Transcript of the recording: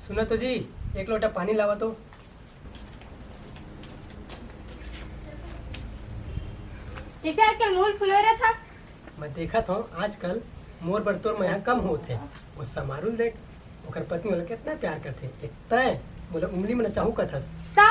सुना तो जी, एक लोटा पानी लावा तो। जैसे आजकल मूल फुलोरा था। मैं देखा था आजकल मोर बरतोर में यहाँ कम होते। वो समारुल देख, ओकर पत्नी वाला कितना प्यार करते। एक तय बोले उंगली में न चाहू कथस। ता